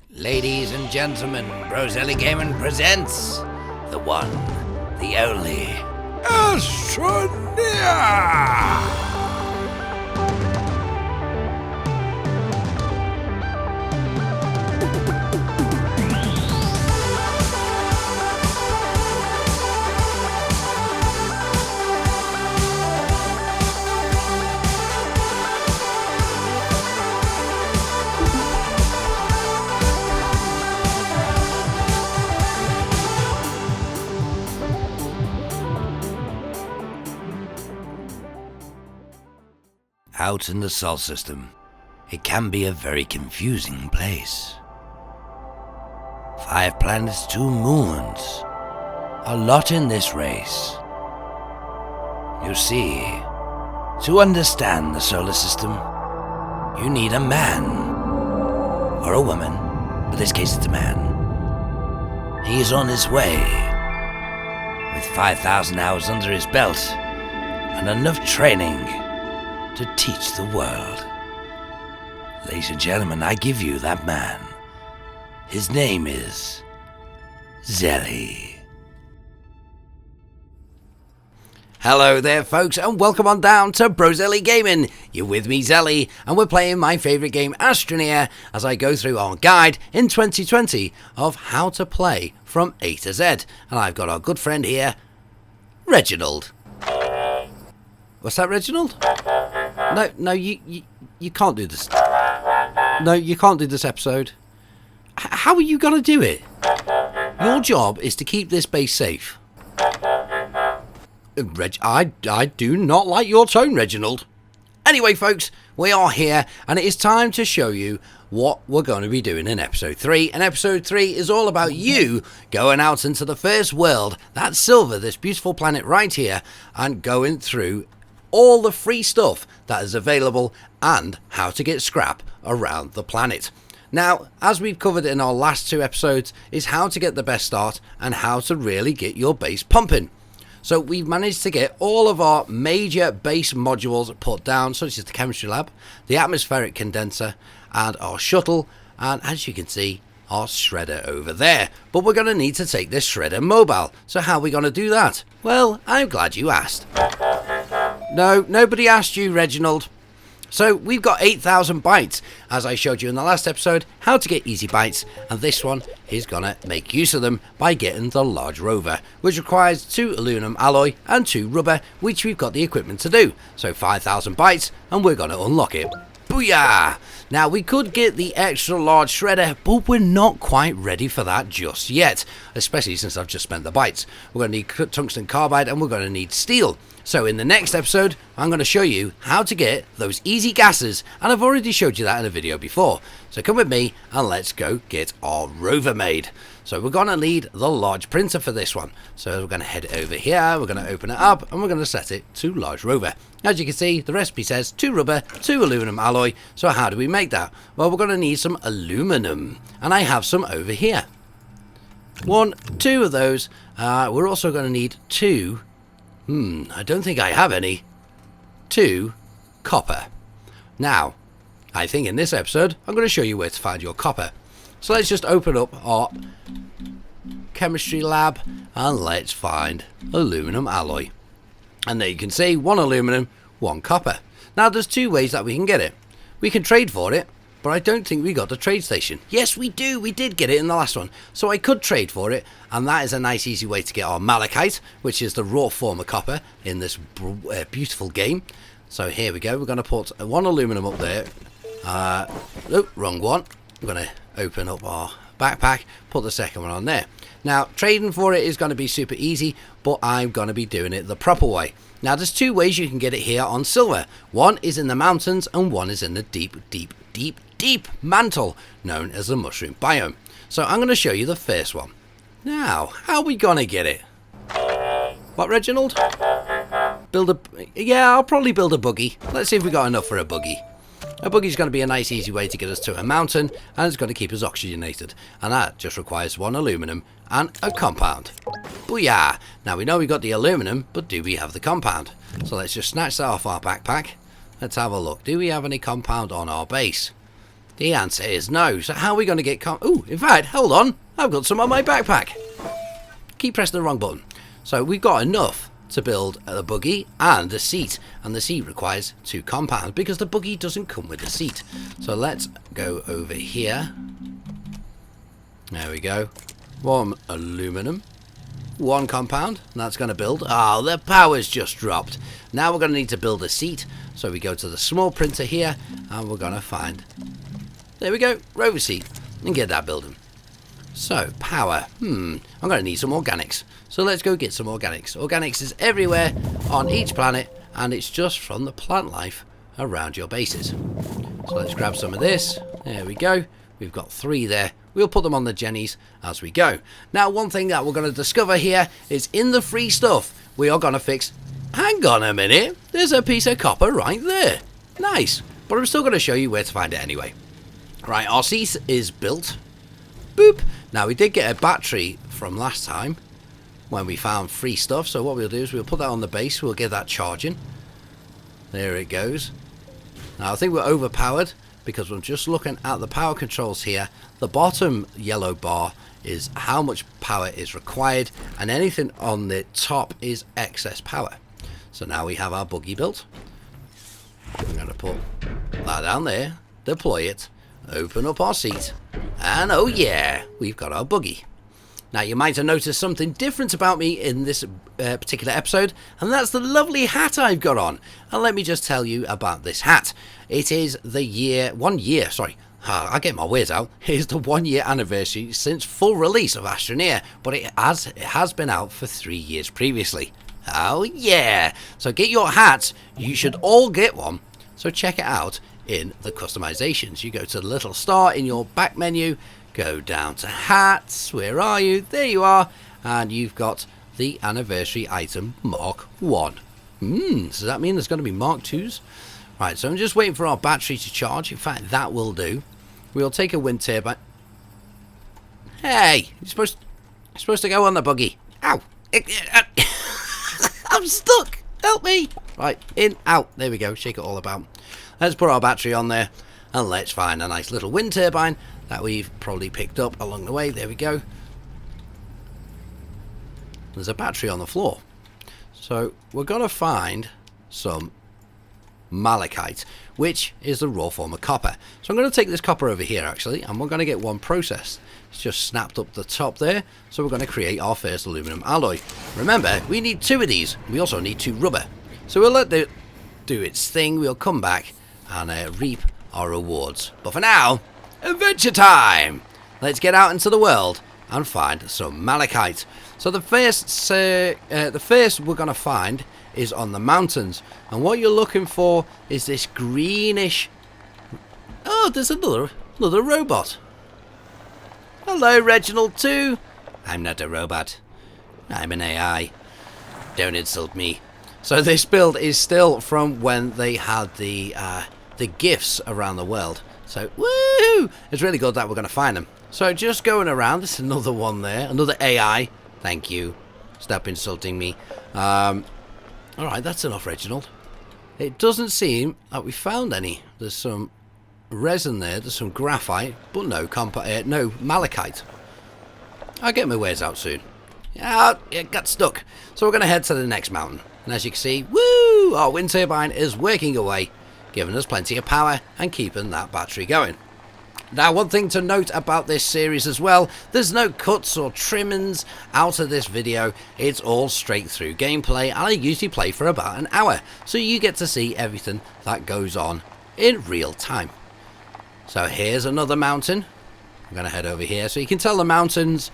Ladies and gentlemen, Broselli Gaming presents the one, the only Astroneer! Out in the Sol system, it can be a very confusing place. 5 planets, 2 moons. A lot in this race. You see, to understand the solar system, you need a man. Or a woman. In this case, it's a man. He is on his way. With 5,000 hours under his belt, and enough training to teach the world. Ladies and gentlemen, I give you that man. His name is Zelly. Hello there folks, and welcome on down to Broselli Gaming. You're with me, Zelly, and we're playing my favourite game, Astroneer, as I go through our guide in 2020 of how to play from A to Z. And I've got our good friend here, Reginald. What's that, Reginald? No, you can't do this. No, you can't do this episode. How are you going to do it? Your job is to keep this base safe. I do not like your tone, Reginald. Anyway, folks, we are here, and it is time to show you what we're going to be doing in Episode 3. And Episode 3 is all about you going out into the first world, that's Silver, this beautiful planet right here, and going through all the free stuff that is available and how to get scrap around the planet. Now, as we've covered in our last 2 episodes, is how to get the best start and how to really get your base pumping. So we've managed to get all of our major base modules put down, such as the chemistry lab, the atmospheric condenser, and our shuttle, and as you can see, our shredder over there. But we're going to need to take this shredder mobile. So how are we going to do that? Well, I'm glad you asked. No, nobody asked you, Reginald. So we've got 8,000 bytes, as I showed you in the last episode, how to get easy bytes, and this one is going to make use of them by getting the large rover, which requires 2 aluminum alloy and 2 rubber, which we've got the equipment to do. So 5,000 bytes, and we're going to unlock it. Booyah! Now, we could get the extra large shredder, but we're not quite ready for that just yet, especially since I've just spent the bytes. We're going to need tungsten carbide, and we're going to need steel. So in the next episode, I'm going to show you how to get those easy gases, and I've already showed you that in a video before. So come with me, and let's go get our rover made. So we're going to need the large printer for this one. So we're going to head over here, we're going to open it up, and we're going to set it to large rover. As you can see, the recipe says 2 rubber, 2 aluminum alloy. So how do we make that? Well, we're going to need some aluminum, and I have some over here. 1, 2 of those. We're also going to need 2. I don't think I have any. 2 copper. Now, I think in this episode, I'm going to show you where to find your copper. So let's just open up our chemistry lab and let's find aluminum alloy. And there you can see 1 aluminum, 1 copper. Now there's 2 ways that we can get it. We can trade for it, but I don't think we got the trade station. Yes, we do. We did get it in the last one. So I could trade for it, and that is a nice easy way to get our malachite, which is the raw form of copper in this beautiful game. So here we go. We're going to put 1 aluminum up there. Oh, wrong one. We're going to open up our backpack, put the second one on there. Now, trading for it is going to be super easy, but I'm going to be doing it the proper way. Now, there's 2 ways you can get it here on Silver. One is in the mountains, and one is in the deep mantle, known as the mushroom biome. So I'm going to show you the first one. Now, how are we going to get it? What, Reginald? Yeah, I'll probably build a buggy. Let's see if we got enough for a buggy. A buggy is going to be a nice easy way to get us to a mountain, and it's going to keep us oxygenated, and that just requires 1 aluminum and a compound. Booyah! Now we know we got the aluminum, but do we have the compound? So let's just snatch that off our backpack. Let's have a look. Do we have any compound on our base? The answer is no. So how are we going to get ooh, in fact, hold on. I've got some on my backpack. Keep pressing the wrong button. So we've got enough to build a buggy and a seat. And the seat requires 2 compounds because the buggy doesn't come with the seat. So let's go over here. There we go. 1 aluminum. 1 compound. And that's going to build. Oh, the power's just dropped. Now we're going to need to build a seat. So we go to the small printer here. And we're going to find... There we go. Rover seat. And get that building. So, power. I'm going to need some organics. So let's go get some organics. Organics is everywhere on each planet, and it's just from the plant life around your bases. So let's grab some of this. There we go. We've got 3 there. We'll put them on the jennies as we go. Now, one thing that we're going to discover here is in the free stuff, we are going to fix... Hang on a minute. There's a piece of copper right there. Nice. But I'm still going to show you where to find it anyway. Right, our seat is built. Boop. Now, we did get a battery from last time when we found free stuff. So what we'll do is we'll put that on the base. We'll get that charging. There it goes. Now, I think we're overpowered because I'm just looking at the power controls here. The bottom yellow bar is how much power is required, and anything on the top is excess power. So now we have our buggy built. I'm going to put that down there, deploy it, open up our seat, and oh yeah, we've got our buggy. Now you might have noticed something different about me in this particular episode, and that's the lovely hat I've got on. And let me just tell you about this hat. It is the 1 year, I get my words out. It is the 1 year anniversary since full release of Astroneer, but it has been out for 3 years previously. Oh yeah! So get your hats. You should all get one. So check it out in the customizations. You go to the little star in your back menu, go down to hats. Where are you? There you are. And you've got the anniversary item Mark 1. Does that mean there's going to be Mark 2s? Right, so I'm just waiting for our battery to charge. In fact, that will do. We'll take a wind turbine. Hey, you're supposed to go on the buggy. Ow! I'm stuck. Help me. Right, in, out. There we go. Shake it all about. Let's put our battery on there, and let's find a nice little wind turbine that we've probably picked up along the way. There we go. There's a battery on the floor. So we're going to find some malachite, which is the raw form of copper. So I'm going to take this copper over here actually, and we're going to get one processed. It's just snapped up the top there. So we're going to create our first aluminum alloy. Remember, we need 2 of these. We also need 2 rubber. So we'll let it do its thing. We'll come back and reap our rewards. But for now, adventure time! Let's get out into the world and find some malachite. So the first we're going to find is on the mountains, and what you're looking for is this greenish... Oh, there's another robot. Hello, Reginald 2. I'm not a robot. I'm an AI. Don't insult me. So this build is still from when they had the gifts around the world. So, woohoo! It's really good that we're going to find them. So just going around, there's another one there, another AI. Thank you. Stop insulting me. Alright, that's enough, Reginald. It doesn't seem that we found any. There's some resin there, there's some graphite, but no malachite. I'll get my wares out soon. Yeah, it got stuck. So we're going to head to the next mountain. And as you can see, woo! Our wind turbine is working away, giving us plenty of power and keeping that battery going. Now, one thing to note about this series as well, there's no cuts or trimmings out of this video. It's all straight through gameplay, and I usually play for about an hour, so you get to see everything that goes on in real time. So here's another mountain. I'm going to head over here so you can tell the mountains,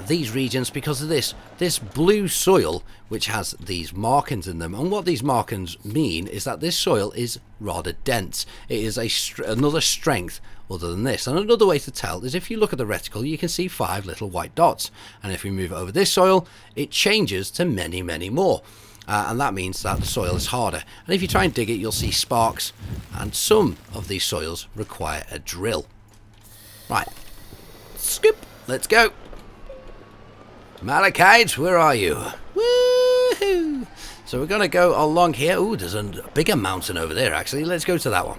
these regions, because of this blue soil which has these markings in them. And what these markings mean is that this soil is rather dense. It is another strength other than this. And another way to tell is if you look at the reticle, you can see 5 little white dots. And if we move it over this soil, it changes to many, many more. And that means that the soil is harder. And if you try and dig it, you'll see sparks. And some of these soils require a drill. Right. Scoop. Let's go. Malachite, where are you? Woohoo! So we're going to go along here. Ooh, there's a bigger mountain over there, actually. Let's go to that one.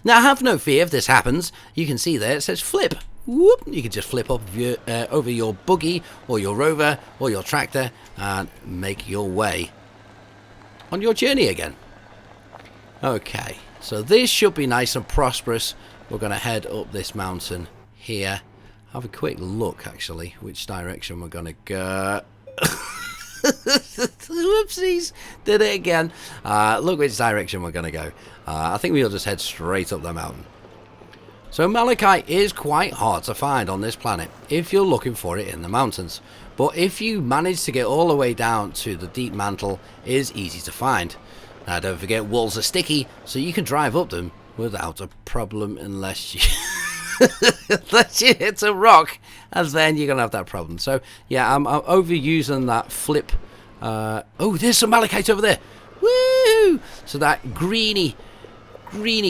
Now have no fear if this happens. You can see there it says flip. Whoop. You can just flip up over your buggy or your rover or your tractor and make your way on your journey again. Okay, so this should be nice and prosperous. We're going to head up this mountain here. Have a quick look actually which direction we're going to go. Whoopsies, did it again. Look which direction we're going to go. I think we'll just head straight up the mountain. So malachite is quite hard to find on this planet if you're looking for it in the mountains. But if you manage to get all the way down to the deep mantle, it is easy to find. Now don't forget walls are sticky, so you can drive up them without a problem unless you unless you hit a rock, and then you're going to have that problem. So yeah, I'm overusing that flip. Oh, there's some malachite over there. Woo! So that greeny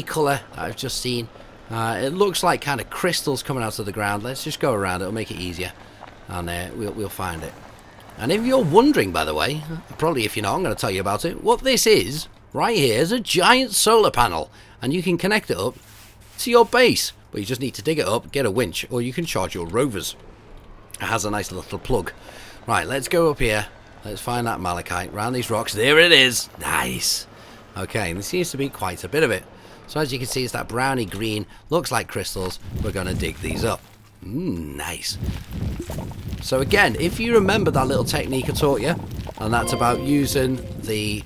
colour that I've just seen. It looks like kind of crystals coming out of the ground. Let's just go around, it'll make it easier, and we'll find it. And if you're wondering, by the way, probably if you're not, I'm going to tell you about it. What this is right here is a giant solar panel, and you can connect it up to your base, but you just need to dig it up, get a winch, or you can charge your rovers. It has a nice little plug. Right, let's go up here. Let's find that malachite around these rocks. There it is. Nice. Okay, and there seems to be quite a bit of it. So as you can see, it's that browny green, looks like crystals. We're going to dig these up. Nice. So again, if you remember that little technique I taught you, and that's about using the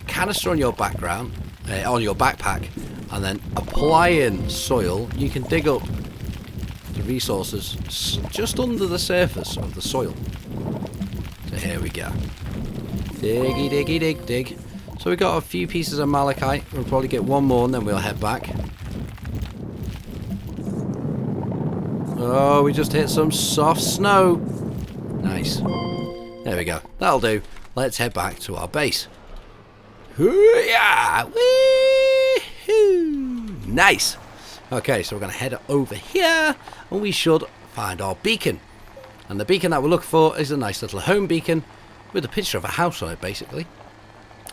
canister on your background, on your backpack, and then applying soil, you can dig up the resources just under the surface of the soil. So here we go. Diggy, diggy, dig, dig. So we got a few pieces of malachite. We'll probably get one more and then we'll head back. Oh, we just hit some soft snow. Nice. There we go. That'll do. Let's head back to our base. Hoo-yah! Woo-hoo! Nice. Okay, so we're going to head over here and we should find our beacon. And the beacon that we're looking for is a nice little home beacon with a picture of a house on it, basically.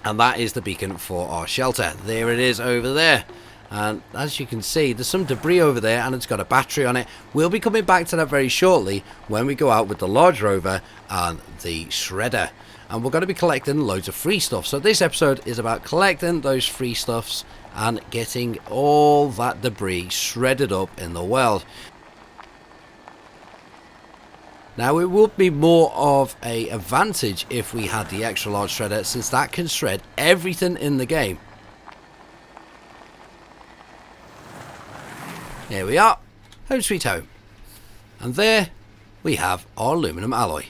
And that is the beacon for our shelter. There it is over there. And as you can see, there's some debris over there and it's got a battery on it. We'll be coming back to that very shortly when we go out with the large rover and the shredder. And we're going to be collecting loads of free stuff. So this episode is about collecting those free stuffs and getting all that debris shredded up in the world. Now it would be more of an advantage if we had the extra large shredder, since that can shred everything in the game. Here we are, home sweet home. And there we have our aluminum alloy.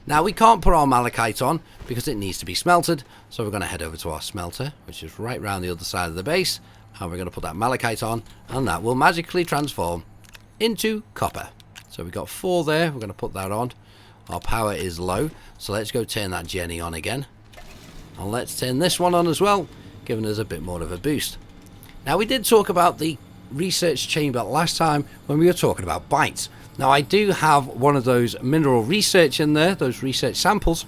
Now we can't put our malachite on because it needs to be smelted, so we're going to head over to our smelter, which is right round the other side of the base, and we're going to put that malachite on, and that will magically transform into copper. So we've got 4 there, we're going to put that on. Our power is low, so let's go turn that Jenny on again. And let's turn this one on as well, giving us a bit more of a boost. Now we did talk about the research chamber last time when we were talking about bytes. Now I do have one of those mineral research in there, those research samples.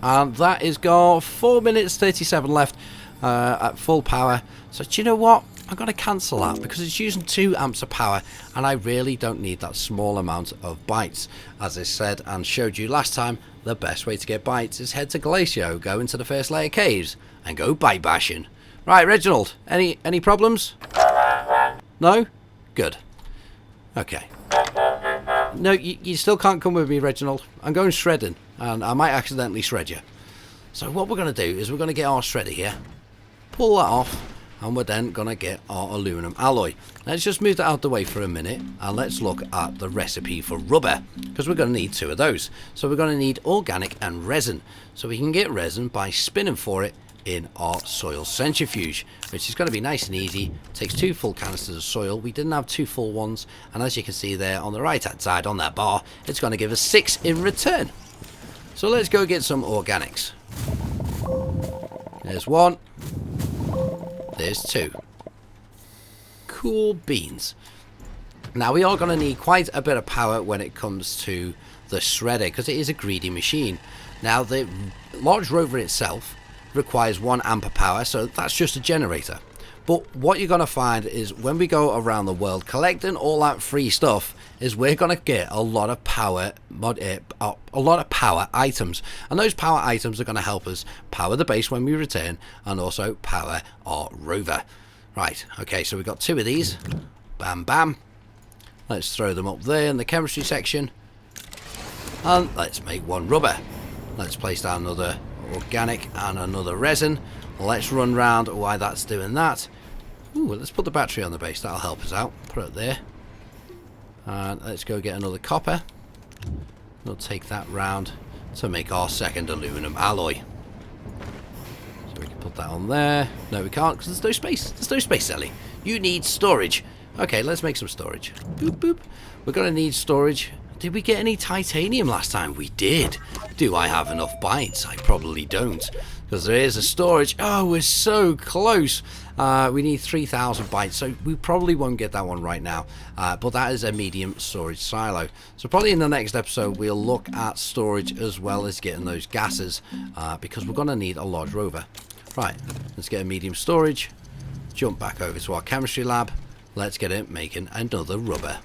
And that is got 4 minutes 37 left at full power. So do you know what? I'm going to cancel that because it's using 2 amps of power and I really don't need that small amount of bytes. As I said and showed you last time, the best way to get bytes is head to Glacio, go into the first layer caves and go byte bashing. Right, Reginald, any problems? No? Good. Okay. No, you still can't come with me, Reginald. I'm going shredding and I might accidentally shred you. So what we're going to do is we're going to get our shredder here, pull that off, and we're then going to get our aluminum alloy. Let's just move that out the way for a minute and let's look at the recipe for rubber, because we're going to need 2 of those. So we're going to need organic and resin. So we can get resin by spinning for it in our soil centrifuge, which is going to be nice and easy. It takes 2 full canisters of soil. We didn't have 2 full ones, and as you can see there on the right hand side on that bar, it's going to give us 6 in return. So let's go get some organics. There's 1. There's 2. Cool beans. Now we are going to need quite a bit of power when it comes to the shredder because it is a greedy machine. Now the large rover itself requires 1 amp of power, so that's just a generator. But what you're going to find is when we go around the world collecting all that free stuff, is we're going to get a lot of power items, and those power items are going to help us power the base when we return, and also power our rover. Right, okay, so we've got 2 of these. Bam bam. Let's throw them up there in the chemistry section, and let's make 1 rubber. Let's place down another organic and another resin. Let's run round while that's doing that. Ooh, let's put the battery on the base, that'll help us out. Put it there. And let's go get another copper. We'll take that round to make our second aluminum alloy. So we can put that on there. No, we can't, because there's no space. There's no space, Ellie. You need storage. Okay, let's make some storage. Boop, boop. We're going to need storage. Did we get any titanium last time? We did. Do I have enough bytes? I probably don't, because there is a storage. Oh, we're so close. We need 3,000 bytes, so we probably won't get that one right now. But that is a medium storage silo. So probably in the next episode, we'll look at storage as well as getting those gases, because we're going to need a large rover. Right, let's get a medium storage. Jump back over to our chemistry lab. Let's get it making another rubber.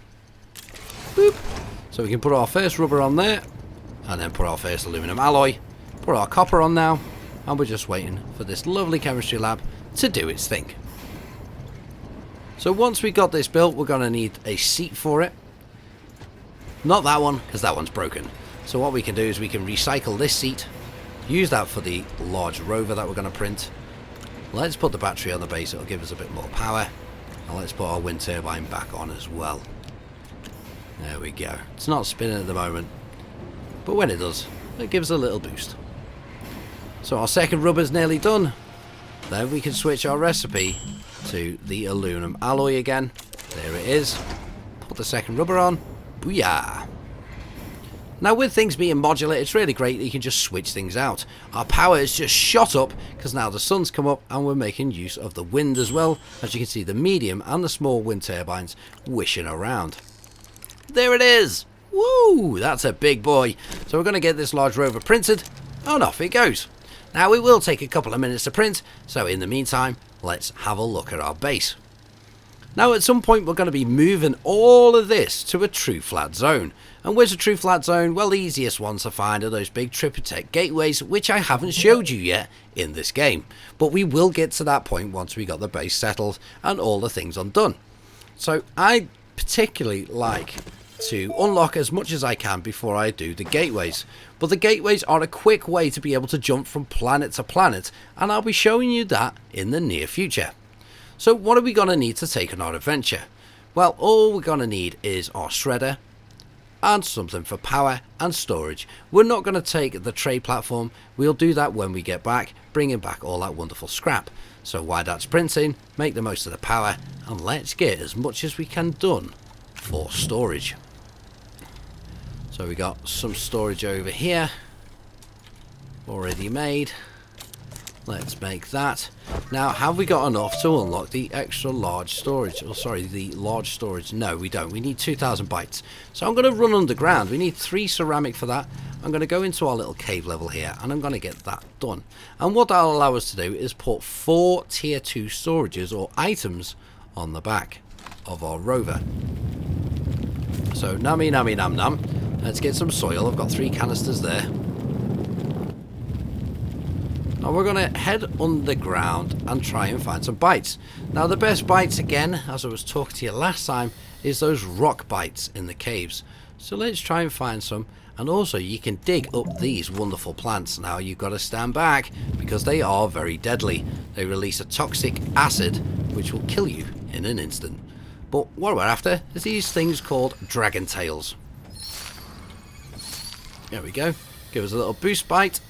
Boop. So we can put our first rubber on there, and then put our first aluminum alloy, put our copper on now, and we're just waiting for this lovely chemistry lab to do its thing. So once we got this built, we're going to need a seat for it. Not that one, because that one's broken. So what we can do is we can recycle this seat, use that for the large rover that we're going to print. Let's put the battery on the base, it'll give us a bit more power. And let's put our wind turbine back on as well. There we go. It's not spinning at the moment, but when it does, it gives a little boost. So our second rubber's nearly done. Then we can switch our recipe to the aluminum alloy again. There it is. Put the second rubber on. Booyah! Now with things being modular, it's really great that you can just switch things out. Our power has just shot up because now the sun's come up and we're making use of the wind as well. As you can see, the medium and the small wind turbines wishing around. There it is! Woo! That's a big boy. So we're going to get this large rover printed, and off it goes. Now it will take a couple of minutes to print, so in the meantime, let's have a look at our base. Now at some point we're going to be moving all of this to a true flat zone. And where's a true flat zone? Well, the easiest ones to find are those big Tripitech gateways, which I haven't showed you yet in this game. But we will get to that point once we got the base settled and all the things undone. So I particularly like to unlock as much as I can before I do the gateways. But the gateways are a quick way to be able to jump from planet to planet, and I'll be showing you that in the near future. So what are we going to need to take on our adventure? Well, all we're going to need is our shredder and something for power and storage. We're not going to take the trade platform. We'll do that when we get back, bringing back all that wonderful scrap. So while that's printing, make the most of the power, and let's get as much as we can done for storage. So we got some storage over here already made. Let's make that. Now, have we got enough to unlock the extra large storage? Oh, sorry, the large storage. No, we don't. We need 2,000 bytes. So I'm going to run underground. We need 3 ceramic for that. I'm going to go into our little cave level here, and I'm going to get that done. And what that'll allow us to do is put 4 tier 2 storages or items on the back of our rover. So, nummy, nummy, num, num. Let's get some soil. I've got 3 canisters there. Now we're going to head underground and try and find some bytes. Now the best bytes, again, as I was talking to you last time, is those rock bytes in the caves. So let's try and find some. And also you can dig up these wonderful plants. Now you've got to stand back because they are very deadly. They release a toxic acid which will kill you in an instant. But what we're after is these things called dragon tails. There we go. Give us a little boost bite.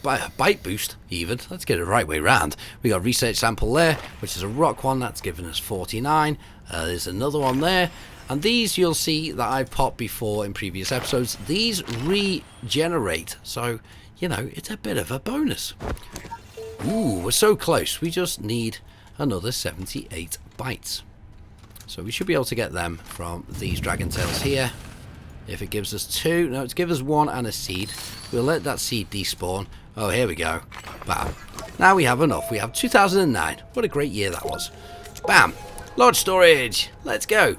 Bite boost even. Let's get it the right way round. We got research sample there, which is a rock one. That's given us 49. There's another one there. And these you'll see that I've popped before in previous episodes. These regenerate. So, you know, it's a bit of a bonus. Ooh, we're so close. We just need another 78 bytes. So we should be able to get them from these dragon tails here. If it gives us 2, no, it's give us 1 and a seed. We'll let that seed despawn. Oh, here we go. Bam. Now we have enough. We have 2009. What a great year that was. Bam. Large storage. Let's go.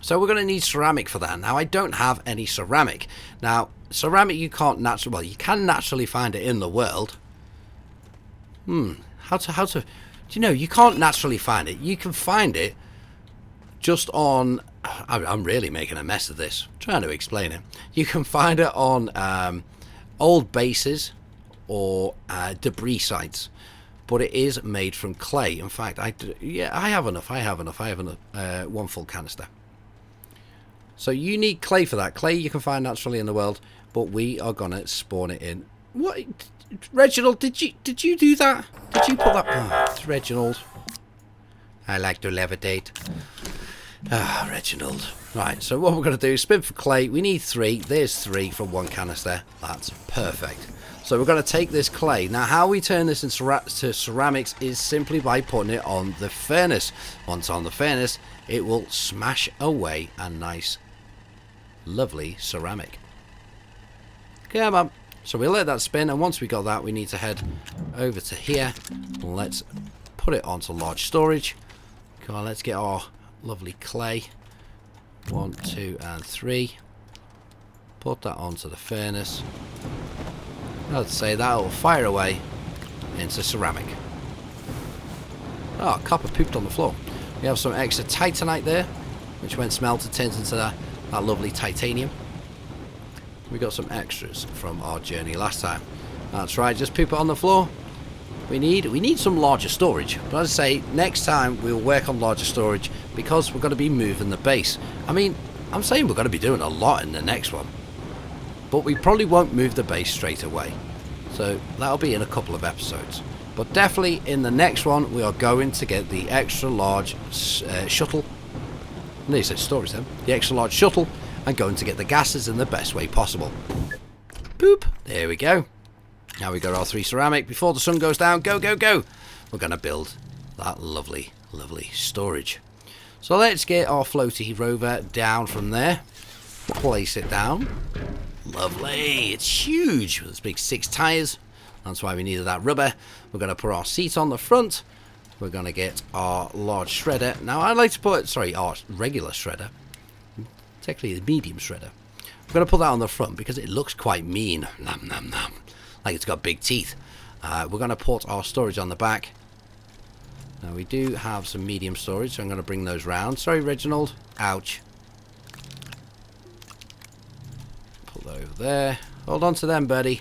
So we're going to need ceramic for that. Now, I don't have any ceramic. Now, ceramic you can't naturally... Well, you can naturally find it in the world. How to... Do you know, you can't naturally find it. You can find it just on... I'm really making a mess of this. I'm trying to explain it. You can find it on old bases or debris sites. But it is made from clay. In fact, I have enough. I have enough. One full canister. So you need clay for that. Clay you can find naturally in the world, but we are gonna spawn it in. What, Reginald? Did you do that? Did you put that? Oh, it's Reginald. I like to levitate. Ah, Reginald. Right. So what we're gonna do is spin for clay. We need 3. There's 3 from one canister. That's perfect. So we're going to take this clay. Now, how we turn this into ceramics is simply by putting it on the furnace. Once on the furnace, it will smash away a nice, lovely ceramic. Come on. So we let that spin, and once we got that, we need to head over to here. Let's put it onto large storage. Come on, let's get our lovely clay. 1, 2, and 3. Put that onto the furnace. I'd say that will fire away into ceramic. Oh, copper pooped on the floor. We have some extra titanite there, which when smelted turns into that lovely titanium. We got some extras from our journey last time. That's right, just poop it on the floor. We need some larger storage. But as I say, next time we'll work on larger storage because we're going to be moving the base. I mean, I'm saying we're going to be doing a lot in the next one. But we probably won't move the base straight away. So that'll be in a couple of episodes. But definitely in the next one we are going to get the extra large shuttle. No, you said storage then. The extra large shuttle and going to get the gases in the best way possible. Boop. There we go. Now we got our 3 ceramic. Before the sun goes down, go, go, go. We're going to build that lovely, lovely storage. So let's get our floaty rover down from there. Place it down. Lovely. It's huge. There's big 6 tires. That's why we needed that rubber. We're going to put our seat on the front. We're going to get our large shredder. Now I'd like to put, our regular shredder. Technically the medium shredder. We're going to put that on the front because it looks quite mean. Nom, nom, nom. Like it's got big teeth. We're going to put our storage on the back. Now we do have some medium storage, so I'm going to bring those round. Sorry, Reginald. Ouch. Put that over there. Hold on to them, buddy.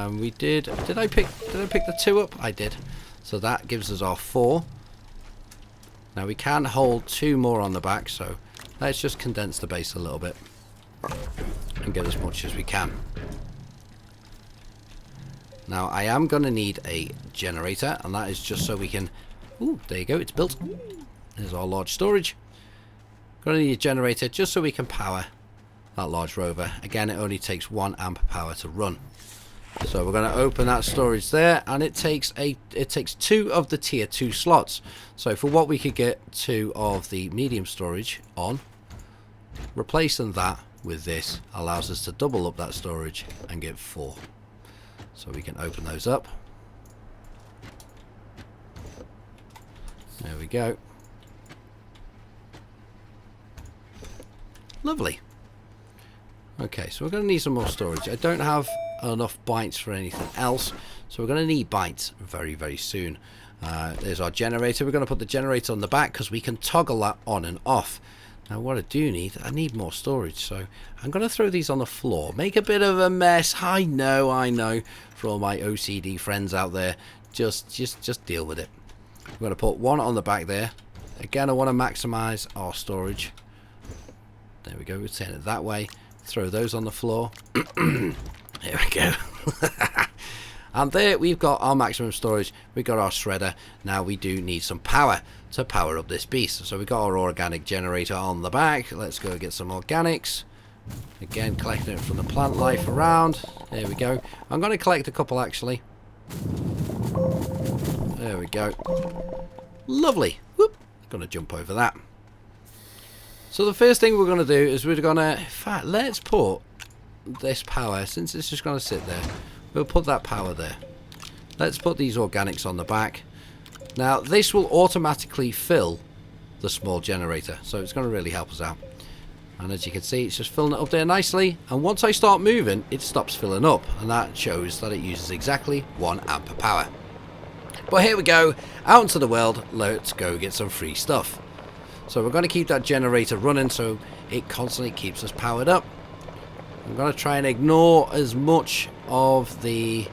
We did. Did I pick the 2 up? I did. So that gives us our 4. Now we can hold 2 more on the back, so let's just condense the base a little bit and get as much as we can. Now I am going to need a generator, and that is just so we can... Ooh, there you go, it's built. There's our large storage. Going to need a generator just so we can power that large rover. Again, it only takes 1 amp power to run. So we're going to open that storage there, and it takes 2 of the tier 2 slots. So for what we could get 2 of the medium storage on, replacing that with this allows us to double up that storage and get 4. So we can open those up. There we go. Lovely. Okay, so we're going to need some more storage. I don't have enough bytes for anything else, so we're going to need bytes very, very soon. There's our generator. We're going to put the generator on the back because we can toggle that on and off. Now what I need more storage, so I'm going to throw these on the floor. Make a bit of a mess. I know, for all my OCD friends out there. Just deal with it. We're going to put 1 on the back there. Again, I want to maximize our storage. There we go, we're turning it that way. Throw those on the floor. There we go. And there we've got our maximum storage. We've got our shredder. Now we do need some power to power up this beast. So we've got our organic generator on the back. Let's go get some organics. Again, collecting it from the plant life around. There we go. I'm going to collect a couple actually. There we go. Lovely. Whoop. Going to jump over that. So the first thing we're going to do is we're going to, in fact, let's put this power, since it's just going to sit there, we'll put that power there. Let's put these organics on the back. Now this will automatically fill the small generator, so it's going to really help us out. And as you can see, it's just filling it up there nicely, and once I start moving it stops filling up, and that shows that it uses exactly 1 amp of power. But here we go, out into the world. Let's go get some free stuff. So we're going to keep that generator running so it constantly keeps us powered up. I'm going to try and ignore as much of the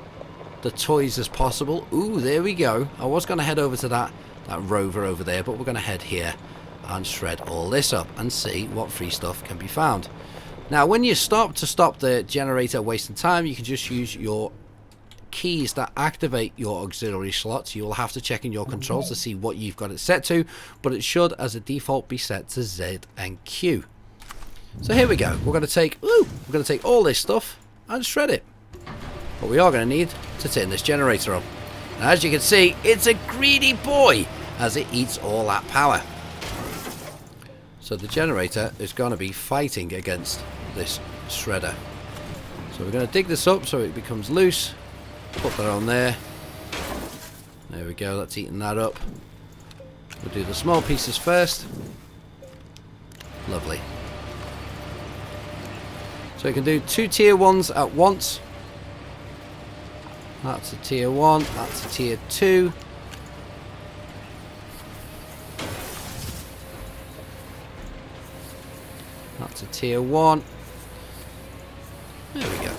toys as possible. Ooh, there we go. I was going to head over to that rover over there, but we're going to head here and shred all this up and see what free stuff can be found. Now when you stop the generator wasting time, you can just use your keys that activate your auxiliary slots. You will have to check in your controls to see what you've got it set to, but it should as a default be set to Z and Q. So here we go. We're going to take all this stuff and shred it. But we are going to need to turn this generator up. Now, as you can see, it's a greedy boy as it eats all that power. So the generator is going to be fighting against this shredder. So we're going to dig this up so it becomes loose. Put that on there. There we go, that's eating that up. We'll do the small pieces first. Lovely. So you can do 2 tier 1s at once. That's a tier 1, that's a tier 2. That's a tier 1. There we go.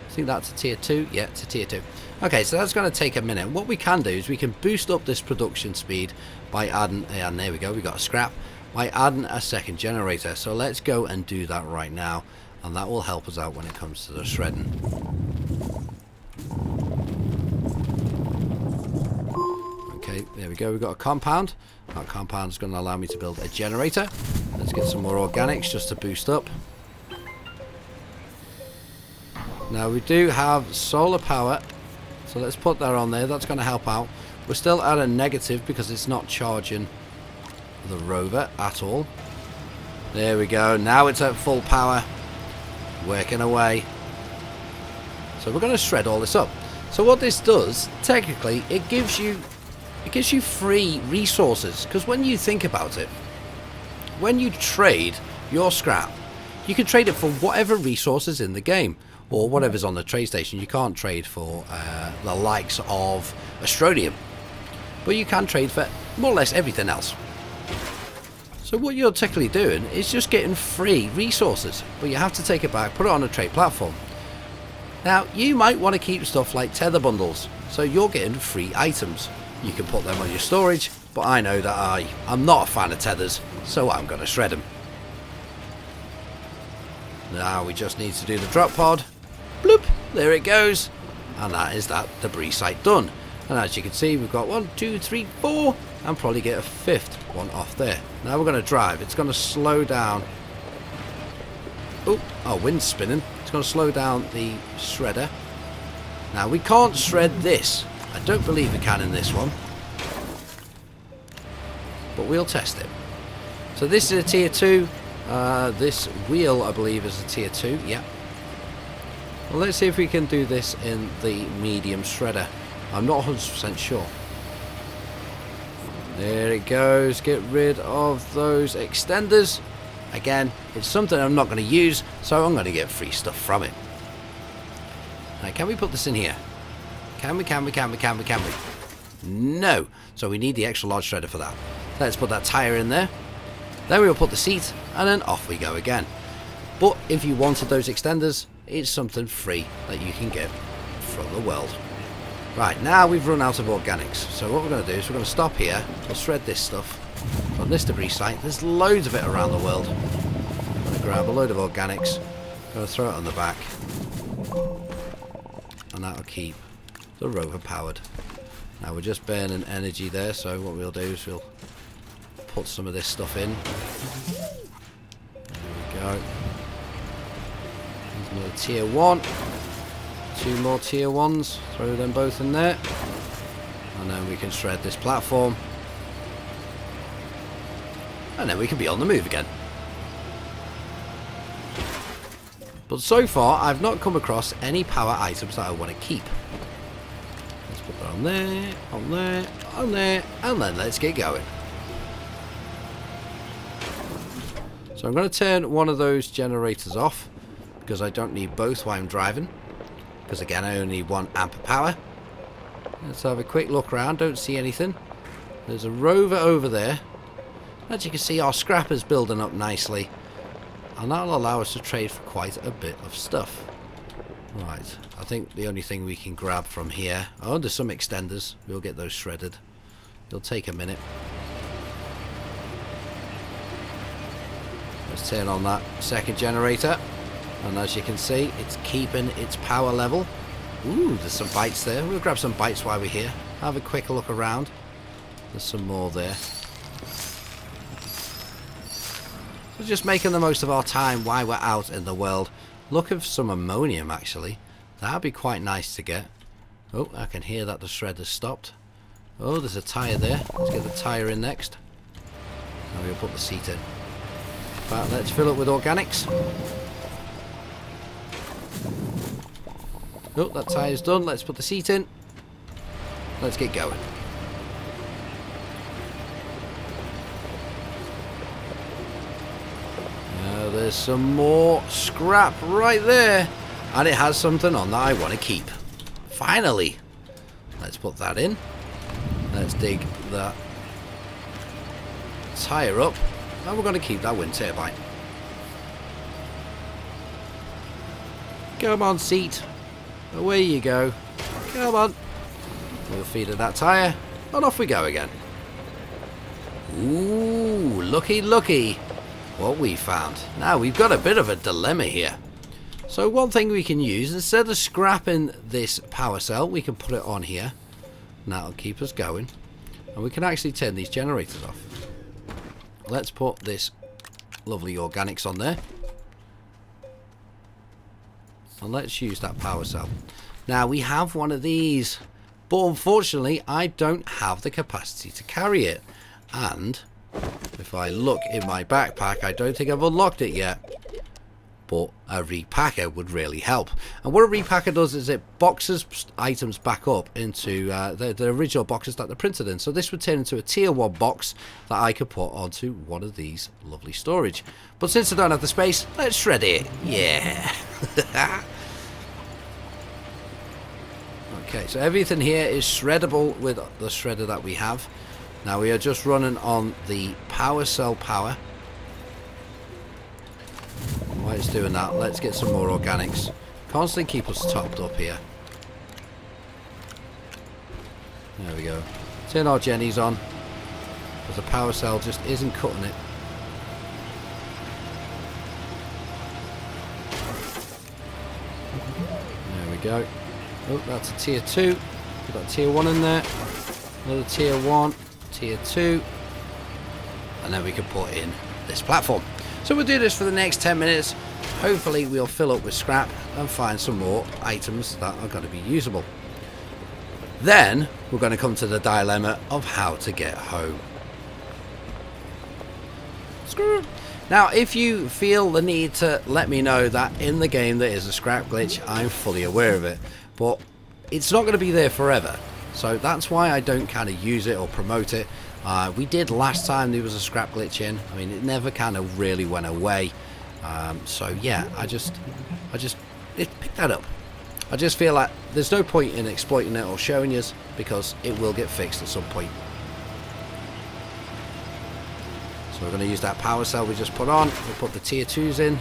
I think that's a tier 2. Yeah, it's a tier 2. Okay, so that's going to take a minute. What we can do is we can boost up this production speed by adding, and there we go, we got a scrap, by adding a second generator. So let's go and do that right now, and that will help us out when it comes to the shredding. Okay, there we go, we've got a compound. That compound is going to allow me to build a generator. Let's get some more organics just to boost up. Now we do have solar power, so let's put that on there. That's going to help out. We're still at a negative because it's not charging the rover at all. There we go. Now it's at full power, working away. So we're going to shred all this up. So what this does, technically, it gives you free resources, because when you think about it, when you trade your scrap, you can trade it for whatever resources in the game, or whatever's on the trade station. You can't trade for the likes of Astroneer, but you can trade for more or less everything else. So what you're technically doing is just getting free resources, but you have to take it back, put it on a trade platform. Now you might want to keep stuff like tether bundles, so you're getting free items. You can put them on your storage, but I know that I'm not a fan of tethers, so I'm going to shred them. Now we just need to do the drop pod. Bloop, there it goes. And that is that debris site done. And as you can see, we've got 1, 2, 3, 4, and probably get a 5th one off there. Now we're going to drive. It's going to slow down. Oh, our wind's spinning. It's going to slow down the shredder. Now we can't shred this. I don't believe we can in this one, but we'll test it. So this is a tier 2. This wheel, I believe, is a tier 2. Yeah. Well, let's see if we can do this in the medium shredder. I'm not 100% sure. There it goes. Get rid of those extenders. Again, it's something I'm not going to use, so I'm going to get free stuff from it. Now, can we put this in here? Can we? No. So we need the extra large shredder for that. Let's put that tire in there. Then we'll put the seat, and then off we go again. But if you wanted those extenders, it's something free that you can get from the world. Right, now we've run out of organics. So what we're going to do is we're going to stop here. We'll shred this stuff from this debris site. There's loads of it around the world. I'm going to grab a load of organics. Going to throw it on the back. And that'll keep the rover powered. Now we're just burning energy there, so what we'll do is we'll put some of this stuff in. There we go. There's another tier 1. 2 more tier 1s. Throw them both in there. And then we can shred this platform. And then we can be on the move again. But so far, I've not come across any power items that I want to keep. Let's put that On there, on there, on there, and then let's get going. So I'm going to turn one of those generators off because I don't need both while I'm driving. Because again, I only need 1 amp of power. Let's have a quick look around. Don't see anything. There's a rover over there. As you can see, our scrapper's building up nicely. And that'll allow us to trade for quite a bit of stuff. Right, I think the only thing we can grab from here... Oh, there's some extenders. We'll get those shredded. It'll take a minute. Let's turn on that second generator. And as you can see, it's keeping its power level. Ooh, there's some bites there. We'll grab some bites while we're here. Have a quick look around. There's some more there. So just making the most of our time while we're out in the world. Looking for some ammonium, actually. That'd be quite nice to get. Oh, I can hear that the shredder's stopped. Oh, there's a tyre there. Let's get the tyre in next. Now we'll put the seat in. But let's fill it with organics. Oh, that tyre's done. Let's put the seat in. Let's get going. Now there's some more scrap right there. And it has something on that I want to keep. Finally. Let's put that in. Let's dig that tyre up. And we're going to keep that wind turbine. Come on, seat. Away you go. Come on. We'll feed it that tyre. And off we go again. Ooh, looky, looky. What we found. Now, we've got a bit of a dilemma here. So one thing we can use, instead of scrapping this power cell, we can put it on here. And that'll keep us going. And we can actually turn these generators off. Let's put this lovely organics on there. And let's use that power cell. Now we have one of these, but unfortunately I don't have the capacity to carry it. And if I look in my backpack, I don't think I've unlocked it yet. But a repacker would really help. And what a repacker does is it boxes items back up into the original boxes that they're printed in. So this would turn into a tier 1 box that I could put onto one of these lovely storage. But since I don't have the space, let's shred it. Yeah. Okay, so everything here is shreddable with the shredder that we have. Now we are just running on the power cell power. While it's doing that, let's get some more organics. Constantly keep us topped up here. There we go. Turn our jennies on, because the power cell just isn't cutting it. There we go. Oh, that's a tier 2. We've got tier 1 in there. Another tier 1, tier 2. And then we can put in this platform. So we'll do this for the next 10 minutes. Hopefully we'll fill up with scrap and find some more items that are going to be usable. Then we're going to come to the dilemma of how to get home. Screw it. Now, if you feel the need to let me know that in the game there is a scrap glitch, I'm fully aware of it. But it's not going to be there forever. So that's why I don't kind of use it or promote it. We did last time there was a scrap glitch in. I mean, it never kind of really went away. So yeah, I just picked that up. I just feel like there's no point in exploiting it or showing you because it will get fixed at some point. So we're going to use that power cell we just put on. We'll put the tier 2s in.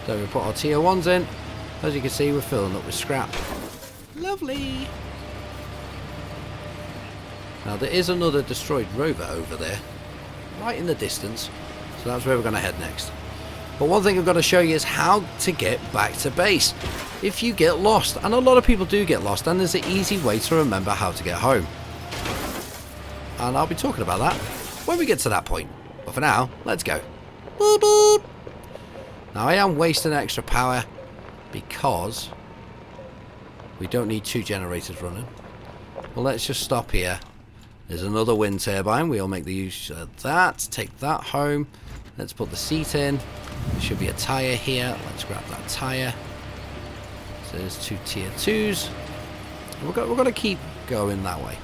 Then we put our tier 1s in. As you can see, we're filling up with scrap. Lovely. Now there is another destroyed rover over there, right in the distance. So that's where we're going to head next. But one thing I've got to show you is how to get back to base. If you get lost, and a lot of people do get lost, and there's an easy way to remember how to get home. And I'll be talking about that when we get to that point. But for now, let's go. Boop, boop. Now I am wasting extra power because we don't need 2 generators running. Well, let's just stop here. There's another wind turbine. We'll make the use of that. Take that home. Let's put the seat in. There should be a tyre here. Let's grab that tyre. So there's 2 tier 2s. We're going to keep going that way.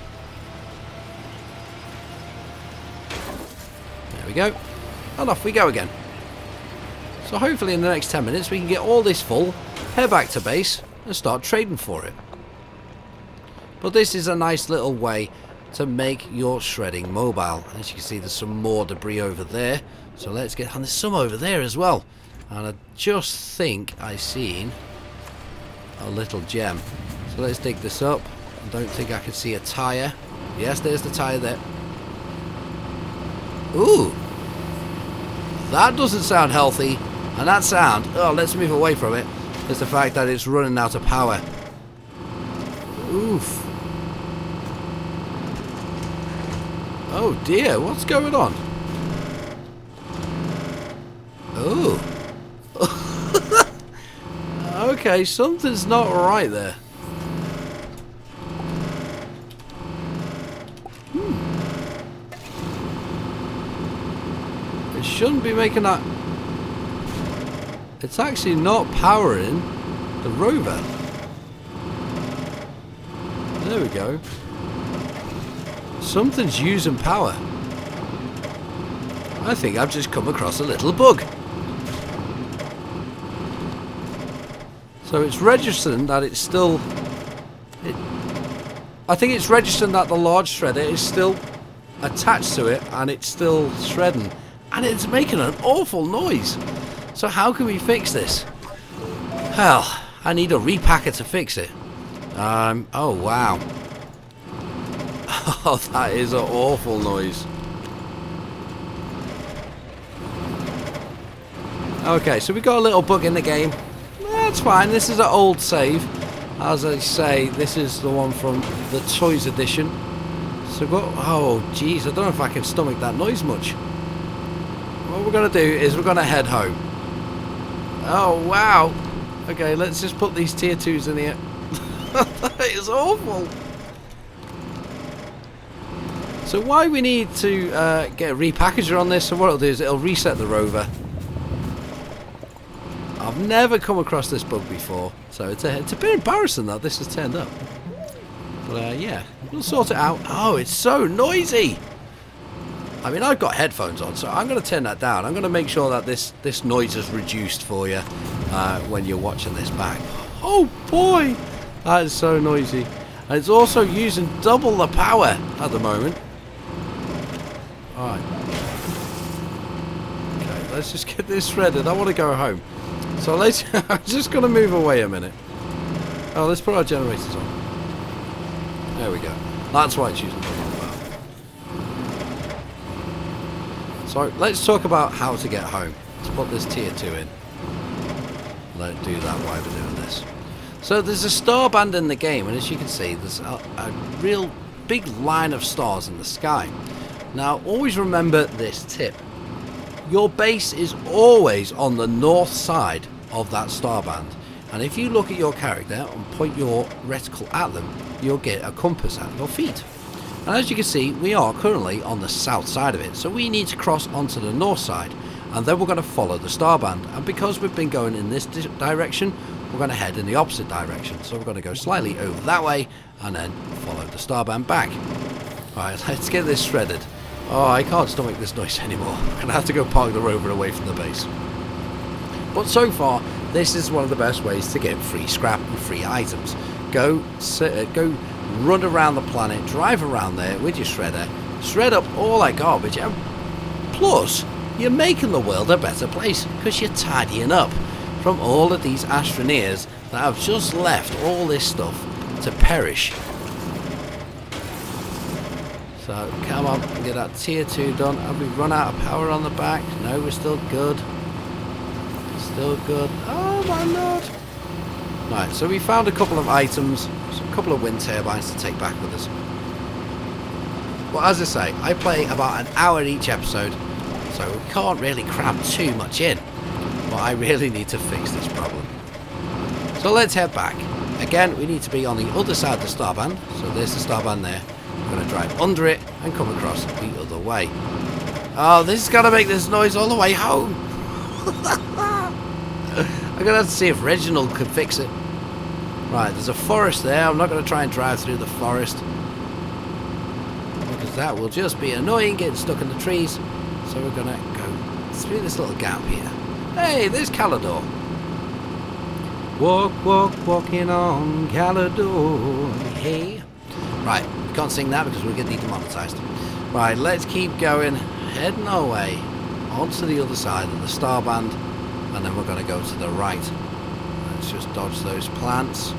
There we go. And off we go again. So hopefully in the next 10 minutes we can get all this full, head back to base and start trading for it. But this is a nice little way to make your shredding mobile. As you can see, there's some more debris over there. So let's get... And there's some over there as well. And I just think I seen a little gem. So let's dig this up. I don't think I can see a tyre. Yes, there's the tyre there. Ooh! That doesn't sound healthy. And that sound... Oh, let's move away from it. Is the fact that it's running out of power. Oof. Oh dear, what's going on? Oh. Okay, something's not right there. It shouldn't be making that... It's actually not powering the rover. There we go. Something's using power. I think I've just come across a little bug. So it's registering that it's still... I think it's registering that the large shredder is still attached to it and it's still shredding. And it's making an awful noise. So how can we fix this? Hell, I need a repacker to fix it. Oh wow. Oh, that is an awful noise. Okay, so we got a little bug in the game. That's fine, this is an old save. As I say, this is the one from the Toys edition. So oh jeez, I don't know if I can stomach that noise much. What we're going to do is we're going to head home. Oh wow. Okay, let's just put these tier 2s in here. That is awful. So why we need to get a repackager on this, so what it'll do is it'll reset the rover. I've never come across this bug before, so it's a bit embarrassing that this has turned up. But yeah, we'll sort it out. Oh, it's so noisy! I mean, I've got headphones on, so I'm going to turn that down. I'm going to make sure that this noise is reduced for you when you're watching this back. Oh boy! That is so noisy. And it's also using double the power at the moment. Alright. Okay, let's just get this shredded. I want to go home. So let's... I'm just going to move away a minute. Oh, let's put our generators on. There we go. That's why it's using double the power. So let's talk about how to get home. Let's put this tier 2 in. Let's do that while we're doing this. So there's a star band in the game, and as you can see, there's a real big line of stars in the sky. Now, always remember this tip. Your base is always on the north side of that star band. And if you look at your character and point your reticle at them, you'll get a compass at your feet. And as you can see, we are currently on the south side of it. So we need to cross onto the north side. And then we're going to follow the star band. And because we've been going in this direction, we're going to head in the opposite direction. So we're going to go slightly over that way and then follow the star band back. Alright, let's get this shredded. Oh, I can't stomach this noise anymore. I'm going to have to go park the rover away from the base. But so far, this is one of the best ways to get free scrap and free items. Go run around the planet, drive around there with your shredder, shred up all that garbage, and plus, you're making the world a better place because you're tidying up from all of these Astroneers that have just left all this stuff to perish. So come on, get that tier 2 done. Have we run out of power on the back? No, we're still good. Still good. Oh my lord. Right, so we found a couple of items, a couple of wind turbines to take back with us. Well, as I say, I play about an hour each episode, so we can't really cram too much in. But I really need to fix this problem. So let's head back. Again, we need to be on the other side of the starband. So there's the starband there. We're going to drive under it and come across the other way. Oh, this is going to make this noise all the way home. I'm going to have to see if Reginald can fix it. Right, there's a forest there. I'm not going to try and drive through the forest, because that will just be annoying, getting stuck in the trees. So we're going to go through this little gap here. Hey, there's Calidor. Walk, walk, walking on Calidor. Hey. Right, we can't sing that because we'll get demonetized. Right, let's keep going, heading our way onto the other side of the starband, and then we're going to go to the right. Let's just dodge those plants,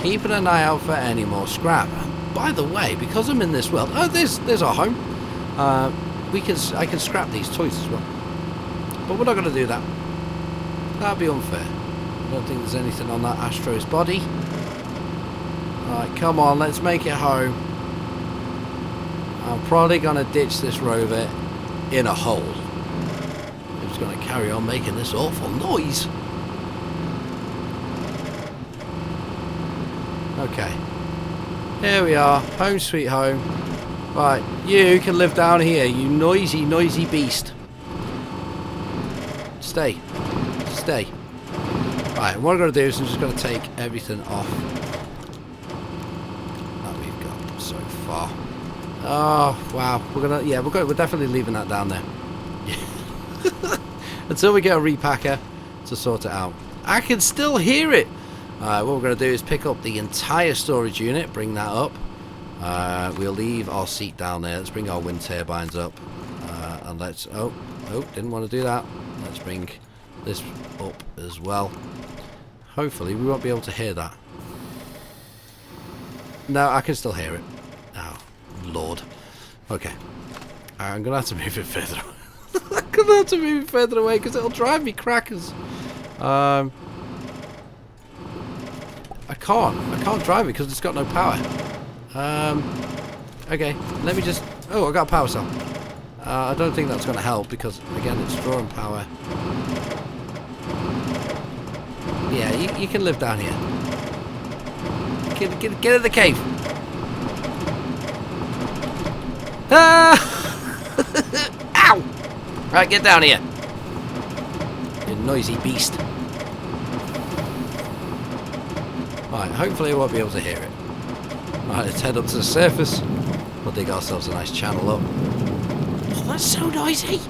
keeping an eye out for any more scrap. By the way, because I'm in this world, oh, there's our home. I can scrap these toys as well, but we're not going to do that. That'd be unfair. I don't think there's anything on that Astro's body. Alright, come on, let's make it home. I'm probably going to ditch this rover in a hole. It's going to carry on making this awful noise. Okay. Here we are. Home sweet home. Right, you can live down here, you noisy, noisy beast. Stay. Stay. Right, what I'm going to do is I'm just going to take everything off that we've got so far. Oh, wow. We're definitely leaving that down there. Until we get a repacker to sort it out. I can still hear it. What we're going to do is pick up the entire storage unit, bring that up. We'll leave our seat down there. Let's bring our wind turbines up. And let's... Oh, didn't want to do that. Let's bring this up as well. Hopefully we won't be able to hear that. No, I can still hear it. Oh, Lord. Okay. I'm going to have to move it further away. I'm going to have to move it further away because it'll drive me crackers. I can't drive it because it's got no power. Okay, let me just... Oh, I got a power cell. I don't think that's going to help because, again, it's drawing power. Yeah, you can live down here. Get in the cave. Ah! Ow! Right, get down here. You noisy beast. Right, hopefully I won't be able to hear it. Right, let's head up to the surface. We'll dig ourselves a nice channel up. Oh, that's so noisy!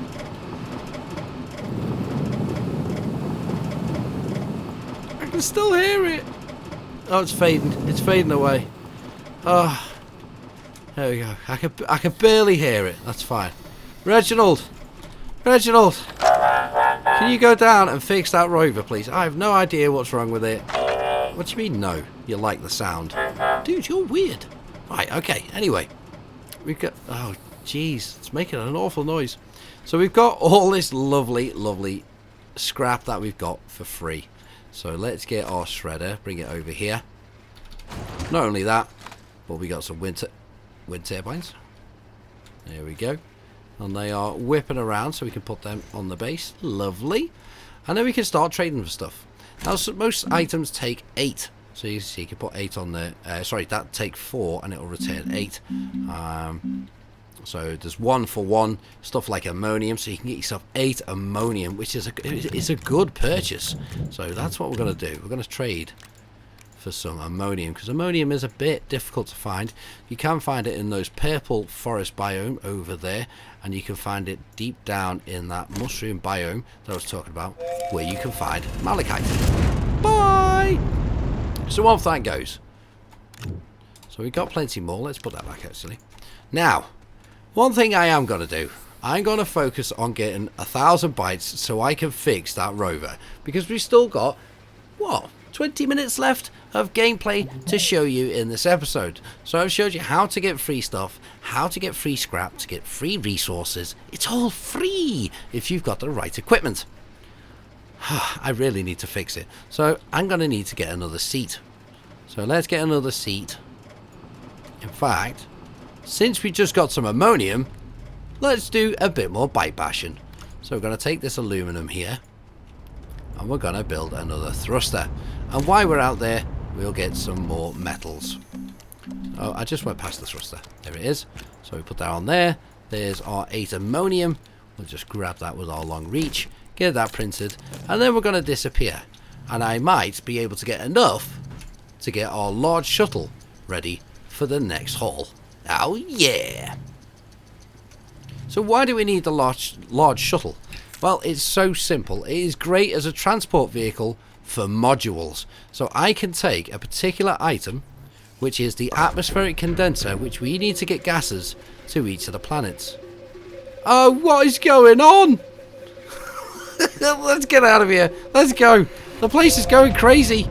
I can still hear it! Oh, it's fading. It's fading away. Oh, there we go. I can barely hear it. That's fine. Reginald! Reginald! Can you go down and fix that rover, please? I have no idea what's wrong with it. What do you mean, no? You like the sound? Dude, you're weird. Right, okay. Anyway. We've got... Oh, jeez. It's making an awful noise. So we've got all this lovely, lovely scrap that we've got for free. So let's get our shredder. Bring it over here. Not only that, but we got some wind turbines. There we go. And they are whipping around so we can put them on the base. Lovely. And then we can start trading for stuff. Now, so most items take 8. So you see, you can put 8 on there. Sorry, that take 4 and it will return 8. So there's 1 for 1. Stuff like ammonium. So you can get yourself 8 ammonium, which is a good purchase. So that's what we're going to do. We're going to trade for some ammonium, because ammonium is a bit difficult to find. You can find it in those purple forest biome over there, and you can find it deep down in that mushroom biome that I was talking about, where you can find malachite. Bye! So off that goes. So we've got plenty more. Let's put that back, actually. Now, one thing I am going to do, I'm going to focus on getting 1,000 bytes so I can fix that rover, because we've still got, what, 20 minutes left of gameplay to show you in this episode. So I've showed you how to get free stuff, how to get free scrap, to get free resources. It's all free if you've got the right equipment. I really need to fix it. So I'm going to need to get another seat. So let's get another seat. In fact, since we just got some ammonium, let's do a bit more byte bashing. So we're going to take this aluminum here, and we're going to build another thruster. And while we're out there, we'll get some more metals. Oh, I just went past the thruster. There it is. So we put that on there. There's our 8 ammonium. We'll just grab that with our long reach, get that printed, and then we're going to disappear. And I might be able to get enough to get our large shuttle ready for the next haul. Oh yeah! So why do we need the large shuttle? Well, it's so simple. It is great as a transport vehicle for modules. So I can take a particular item, which is the atmospheric condenser, which we need to get gases to each of the planets. Oh, what is going on? Let's get out of here. Let's go. The place is going crazy.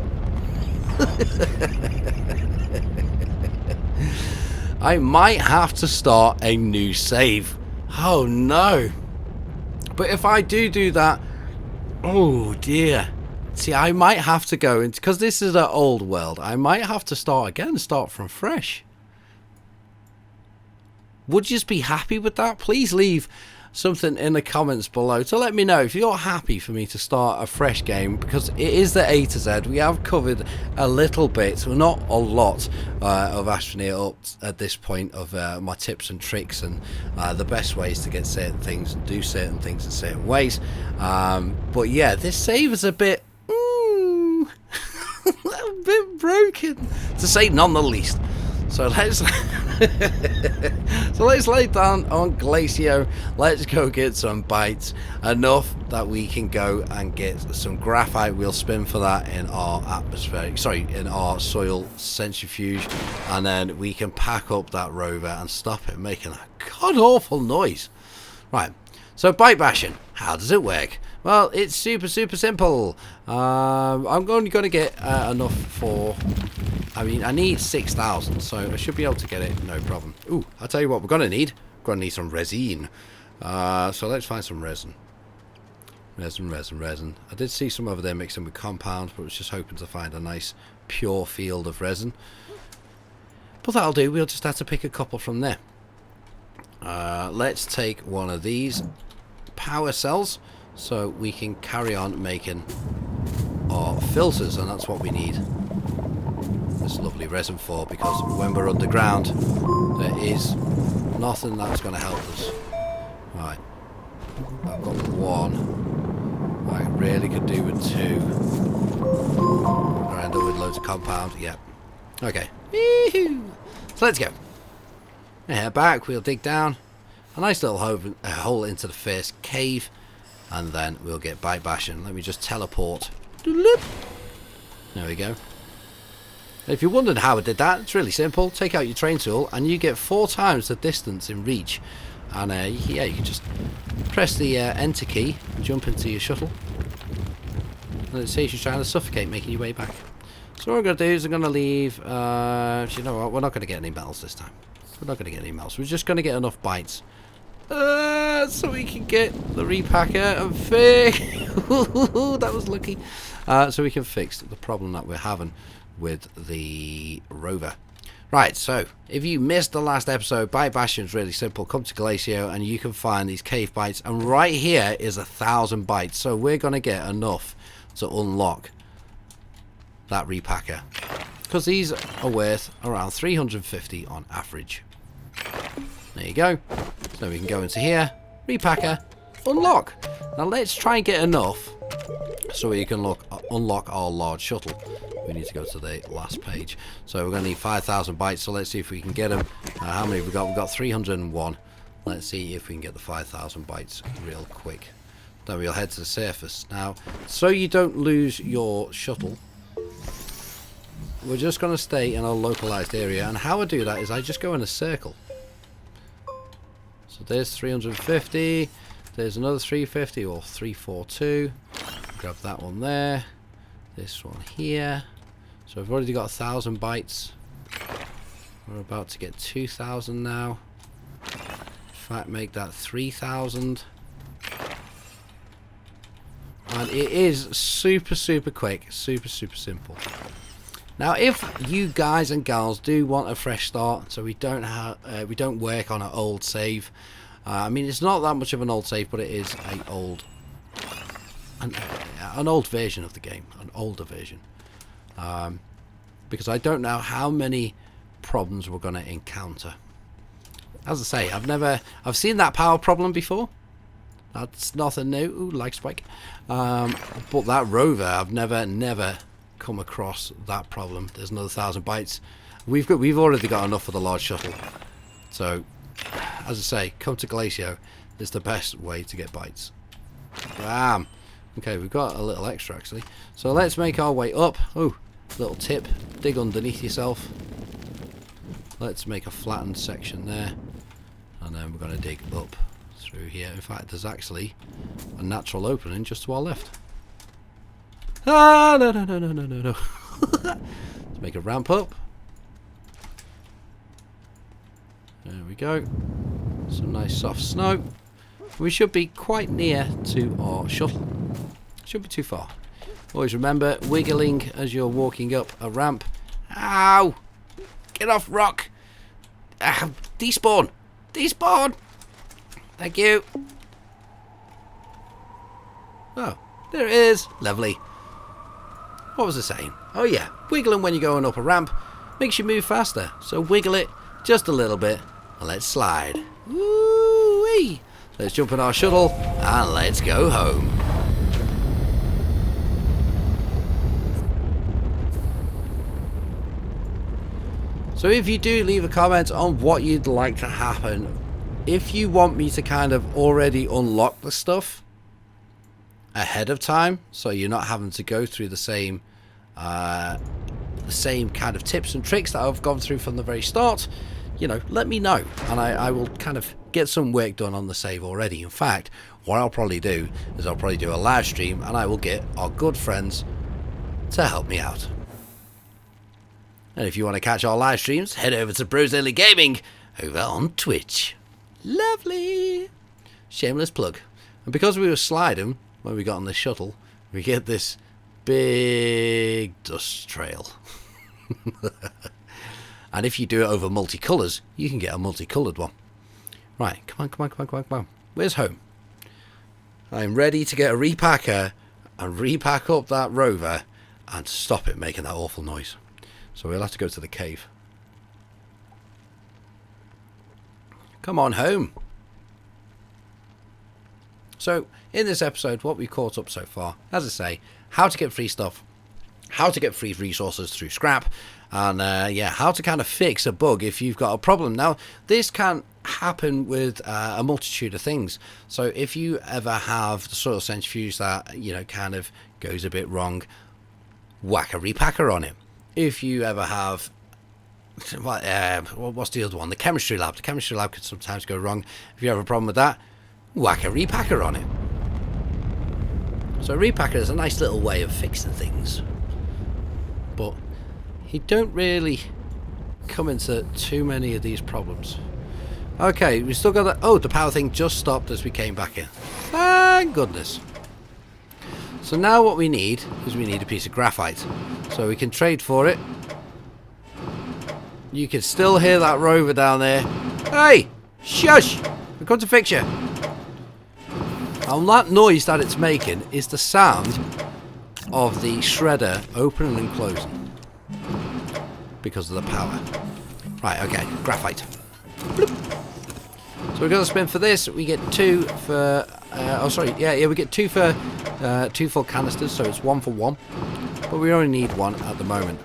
I might have to start a new save. Oh no. But if I do that, oh dear. See, I might have to go into, because this is an old world, I might have to start again, start from fresh. Would you just be happy with that? Please leave something in the comments below to let me know if you're happy for me to start a fresh game, because it is the A to Z. We have covered a little bit, well, not a lot of Astroneer up at this point of my tips and tricks and the best ways to get certain things and do certain things in certain ways. But yeah, this save is a bit a bit broken, to say none the least. So let's lay down on Glacio. Let's go get some bites, enough that we can go and get some graphite. We'll spin for that in our in our soil centrifuge, and then we can pack up that rover and stop it making a god awful noise. Right, so bite bashing, how does it work? Well, it's super simple. I'm only going to get enough for, I mean, I need 6,000, so I should be able to get it, no problem. Ooh, I'll tell you what we're going to need. We're going to need some resin. So let's find some resin. Resin. I did see some over there mixing with compounds, but I was just hoping to find a nice pure field of resin. But that'll do, we'll just have to pick a couple from there. Let's take one of these power cells, so we can carry on making our filters, and that's what we need this lovely resin for, because when we're underground there is nothing that's going to help us. Right, I've got one. I really could do with two. Grind up with loads of compound. Yeah. Okay. So let's go. Head back, we'll dig down a nice little hole into the first cave, and then we'll get bite bashing. Let me just teleport. There we go. If you wondered how I did that, it's really simple. Take out your train tool and you get 4 times the distance in reach. And yeah, you can just press the enter key and jump into your shuttle. And it saves you trying to suffocate, making your way back. So what I'm going to do is I'm going to leave, you know what, we're not going to get any metals this time. We're not going to get any metals. We're just going to get enough bites. So we can get the repacker and fix. That was lucky. So we can fix the problem that we're having with the rover. Right, so if you missed the last episode, bite bashing is really simple. Come to Glacio and you can find these cave bites, and right here is 1,000 bites. So we're going to get enough to unlock that repacker, because these are worth around 350 on average. There you go. So we can go into here, repacker, unlock. Now let's try and get enough so we can unlock our large shuttle. We need to go to the last page. So we're going to need 5,000 bytes, so let's see if we can get them. How many have we got? We've got 301. Let's see if we can get the 5,000 bytes real quick. Then we'll head to the surface. Now, so you don't lose your shuttle, we're just going to stay in a localized area, and how I do that is I just go in a circle. So there's 350, there's another 350 or 342, grab that one there, this one here. So I've already got 1,000 bytes. We're about to get 2,000 now. In fact, make that 3,000. And it is super quick, super simple. Now, if you guys and gals do want a fresh start, so we don't work on an old save. I mean, it's not that much of an old save, but it is an old version of the game, an older version. Because I don't know how many problems we're going to encounter. As I say, I've seen that power problem before. That's nothing new. Ooh, like spike. But that rover, I've never come across that problem. There's another 1,000 bytes. We've already got enough for the large shuttle. So, as I say, come to Glacio. It's the best way to get bytes. Bam! Okay, we've got a little extra actually. So let's make our way up. Oh, little tip. Dig underneath yourself. Let's make a flattened section there. And then we're going to dig up through here. In fact, there's actually a natural opening just to our left. Ah, no, no, no, no, no, no, no. Let's make a ramp up. There we go. Some nice soft snow. We should be quite near to our shuttle. Shouldn't be too far. Always remember, wiggling as you're walking up a ramp. Ow! Get off, rock! Despawn! Despawn! Thank you. Oh, there it is. Lovely. What was I saying? Oh yeah, wiggling when you're going up a ramp makes you move faster. So wiggle it just a little bit and let's slide. Woo-wee! Let's jump in our shuttle and let's go home. So if you do leave a comment on what you'd like to happen, if you want me to kind of already unlock the stuff ahead of time, so you're not having to go through the same kind of tips and tricks that I've gone through from the very start, you know, let me know, and I will kind of get some work done on the save already. In fact, what I'll probably do is I'll probably do a live stream, and I will get our good friends to help me out. And if you want to catch our live streams, head over to Bros Only Gaming over on Twitch. Lovely! Shameless plug. And because we were sliding when we got on the shuttle, we get this big dust trail. And if you do it over multicolours, you can get a multicoloured one. Right, come on, come on, come on, come on, come on. Where's home? I'm ready to get a repacker and repack up that rover and stop it making that awful noise. So we'll have to go to the cave. Come on home. So, in this episode, what we've caught up so far, as I say, how to get free stuff, how to get free resources through scrap, and yeah, how to kind of fix a bug if you've got a problem. Now, this can happen with a multitude of things. So if you ever have the soil centrifuge that, you know, kind of goes a bit wrong, whack a repacker on it. If you ever have, what's the other one? The chemistry lab. The chemistry lab could sometimes go wrong. If you have a problem with that, whack a repacker on it. So a repacker is a nice little way of fixing things. But you don't really come into too many of these problems. Okay, we still got that. Oh, the power thing just stopped as we came back in. Thank goodness. So now what we need is we need a piece of graphite. So we can trade for it. You can still hear that rover down there. Hey! Shush! We've come to fix you. And that noise that it's making is the sound of the shredder opening and closing. Because of the power. Right, okay. Graphite. Bloop. So we're going to spin for this. We get 2 for... we get 2 for 2 full canisters, so it's 1 for 1. But we only need 1 at the moment.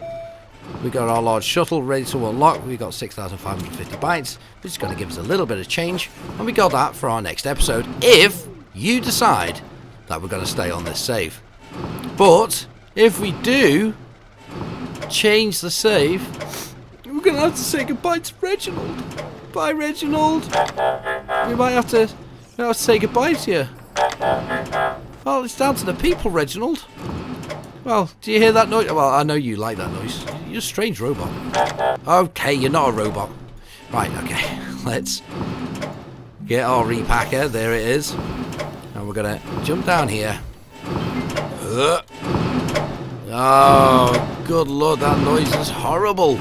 We got our large shuttle ready to unlock. We got 6,550 bytes, which is going to give us a little bit of change. And we got that for our next episode, if you decide that we're going to stay on this save. But if we do change the save, we're going to have to say goodbye to Reginald. Bye, Reginald. We might have to say goodbye to you. Well, it's down to the people, Reginald. Well, do you hear that noise? Well, I know you like that noise. You're a strange robot. Okay, you're not a robot. Right, okay. Let's get our repacker. There it is. And we're going to jump down here. Oh, good lord, that noise is horrible.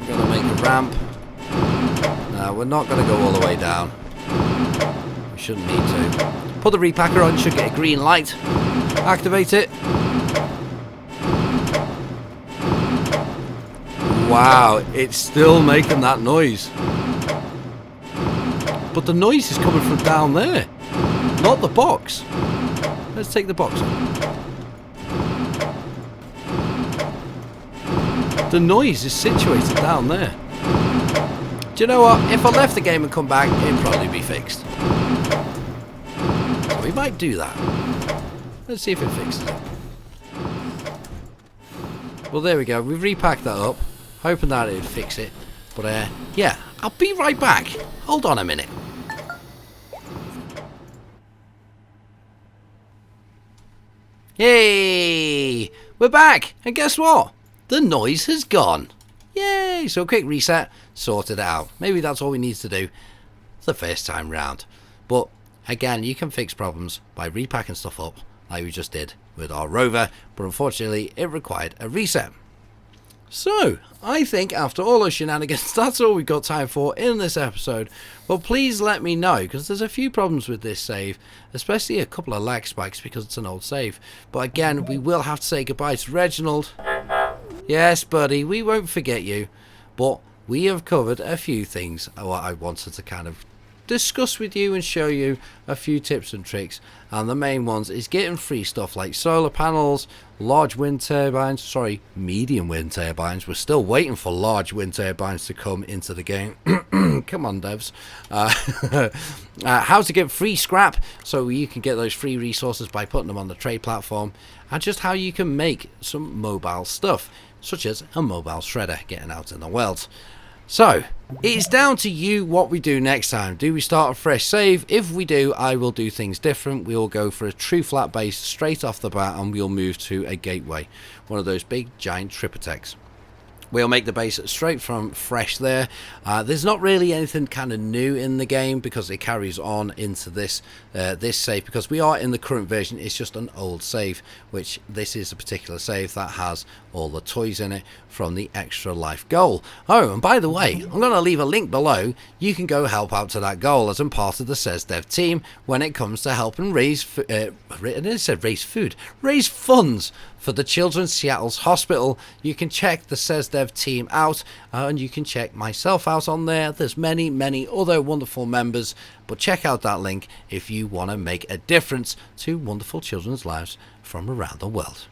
We're going to make a ramp. No, we're not going to go all the way down. We shouldn't need to. Put the repacker on, should get a green light. Activate it. Wow, it's still making that noise. But the noise is coming from down there, not the box. Let's take the box off. The noise is situated down there. Do you know what? If I left the game and come back, it'd probably be fixed. So we might do that. Let's see if it fixes it. Well, there we go. We've repacked that up, hoping that it'd fix it. But yeah, I'll be right back. Hold on a minute. Hey, we're back, and guess what? The noise has gone. Yay! So a quick reset, sorted it out. Maybe that's all we need to do the first time round. But again, you can fix problems by repacking stuff up like we just did with our rover, but unfortunately it required a reset. So, I think after all those shenanigans, that's all we've got time for in this episode. But please let me know, because there's a few problems with this save, especially a couple of lag spikes because it's an old save. But again, we will have to say goodbye to Reginald. Yes, buddy, we won't forget you. But we have covered a few things what I wanted to kind of discuss with you and show you a few tips and tricks, and the main ones is getting free stuff like solar panels, large wind turbines, sorry, medium wind turbines. We're still waiting for large wind turbines to come into the game. Come on, devs. How to get free scrap so you can get those free resources by putting them on the trade platform, and just how you can make some mobile stuff such as a mobile shredder getting out in the world. So, it's down to you what we do next time. Do we start a fresh save? If we do, I will do things different. We'll go for a true flat base straight off the bat, and we'll move to a gateway. One of those big, giant triptychs. We'll make the base straight from fresh there. There's not really anything kind of new in the game because it carries on into this this save, because we are in the current version. It's just an old save, which this is a particular save that has all the toys in it from the extra life goal. Oh, and by the way, I'm going to leave a link below. You can go help out to that goal as I'm part of the SesDev team when it comes to helping raise raise funds for the Children's Seattle's Hospital. You can check the SesDev team out, and you can check myself out on there. There's many other wonderful members, but check out that link if you want to make a difference to wonderful children's lives from around the world.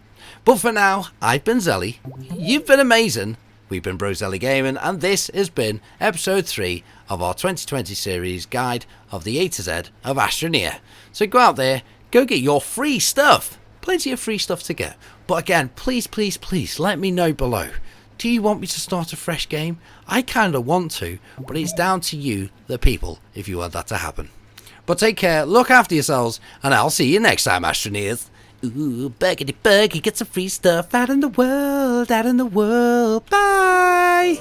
But for now, I've been Zelly, you've been amazing, we've been Brozelly Gaming, and this has been episode 3 of our 2020 series guide of the A to Z of Astroneer. So go out there, go get your free stuff. Plenty of free stuff to get. But again, please let me know below. Do you want me to start a fresh game? I kind of want to, but it's down to you, the people, if you want that to happen. But take care, look after yourselves, and I'll see you next time, Astroneers. Ooh, buggity buggy, get some free stuff out in the world, Bye!